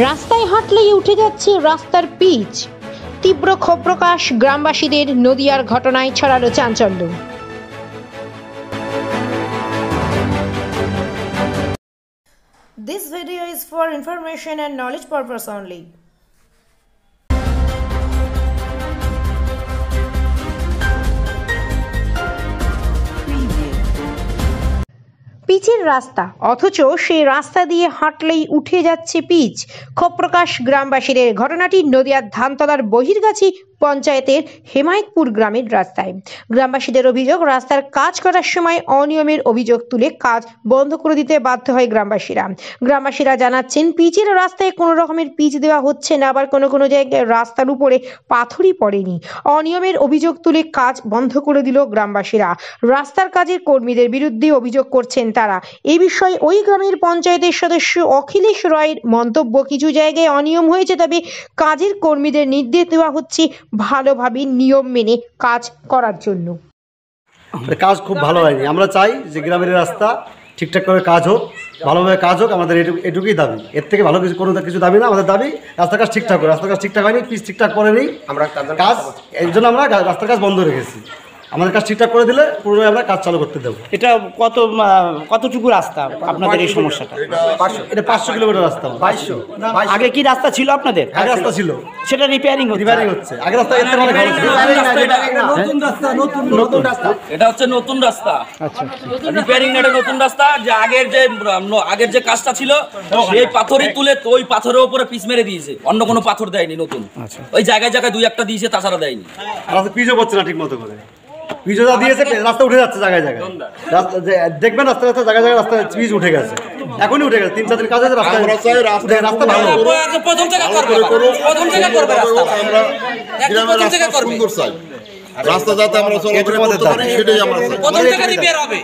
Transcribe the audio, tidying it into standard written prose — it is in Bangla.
রাস্তায় হাঁটলেই উঠে যাচ্ছে রাস্তার পিচ। তীব্র ক্ষোভ প্রকাশ গ্রামবাসীদের। নদিয়ার ঘটনায় ছড়ালো চাঞ্চল্য। This video is for information and knowledge purpose only. পিচের রাস্তা, অথচ সেই রাস্তা দিয়ে হাঁটলেই উঠে যাচ্ছে পিচ। ক্ষোভ প্রকাশ গ্রামবাসীদের। ঘটনাটি নদিয়ার ধানতলার বহিরগাছি পঞ্চায়েতের হেমায়েতপুর গ্রামের রাস্তায়। গ্রামবাসীদের অভিযোগ, রাস্তার কাজ করার সময় অনিয়মের অভিযোগ তুলে কাজ বন্ধ করে দিতে বাধ্য হয় গ্রামবাসীরা জানাচ্ছেন, পিচের রাস্তায় কোনো রকমের পিচ দেওয়া হচ্ছে না, আবার কোনো কোনো জায়গায় রাস্তার উপরে পাথরই পড়েনি। অনিয়মের অভিযোগ তুলে কাজ বন্ধ করে দিল গ্রামবাসীরা। রাস্তার কাজের কর্মীদের বিরুদ্ধে অভিযোগ করছেন তারা। এই বিষয়ে ওই গ্রামের পঞ্চায়েতের সদস্য অখিলেশ রায়ের মন্তব্য, কিছু জায়গায় অনিয়ম হয়েছে, তবে কাজের কর্মীদের নির্দেশ দেওয়া হচ্ছে ভালোভাবে নিয়ম মেনে কাজ করার জন্য। কাজ খুব ভালো হয়নি। আমরা চাই যে গ্রামের রাস্তা ঠিকঠাক করে কাজ হোক, ভালোভাবে কাজ হোক। আমাদের এটুকুই দাবি, এর থেকে ভালো কোনো কিছু দাবি না। আমাদের দাবি রাস্তার কাজ ঠিকঠাক করে। রাস্তার কাজ ঠিকঠাক হয়নি, পিচ ঠিকঠাক করেনি আমরা কাজ, এর জন্য আমরা রাস্তার কাজ বন্ধ রেখেছি। আমাদের কাজ ঠিকঠাক করে দিলে পুরোপুরি আমরা কাজ চালু করতে দেবো। এটা কতটুকু রাস্তা আপনাদের এই সমস্যাটা? এটা 500 কিলোমিটার রাস্তা। 500। আগে কি রাস্তা ছিল আপনাদের? আগে রাস্তা ছিল, সেটা রিপেয়ারিং হচ্ছে। আগে রাস্তা এর থেকে অনেক ভালো ছিল। নতুন রাস্তা, এটা হচ্ছে নতুন রাস্তা। আচ্ছা, রিপেয়ারিং না, এটা নতুন রাস্তা। যে আগের যে কাজটা ছিল সেই পাথরই তুলে ওই পাথরের উপরে পিচ মেরে দিয়েছে, অন্য কোনো পাথর দেয়নি নতুন। ওই জায়গায় জায়গায় দুই একটা দিয়েছে, তাছাড়া দেয়নি। রাস্তা পিচও করছে না ঠিক মতো করে। পিচও দিয়েছে, রাস্তা উঠে যাচ্ছে জায়গায় জায়গায়। দেখবেন রাস্তা জায়গায় জায়গায় রাস্তা পিচ উঠে গেছে, এখনই উঠে গেছে। 3-4 দিন কাজ হয়েছে, রাস্তা ভালো। প্রথম থেকে করবে রাস্তা যাতে আমরা চলাচল করতে পারি, সেটাই আমরা চাই। প্রথম থেকে রিপেয়ার হবে।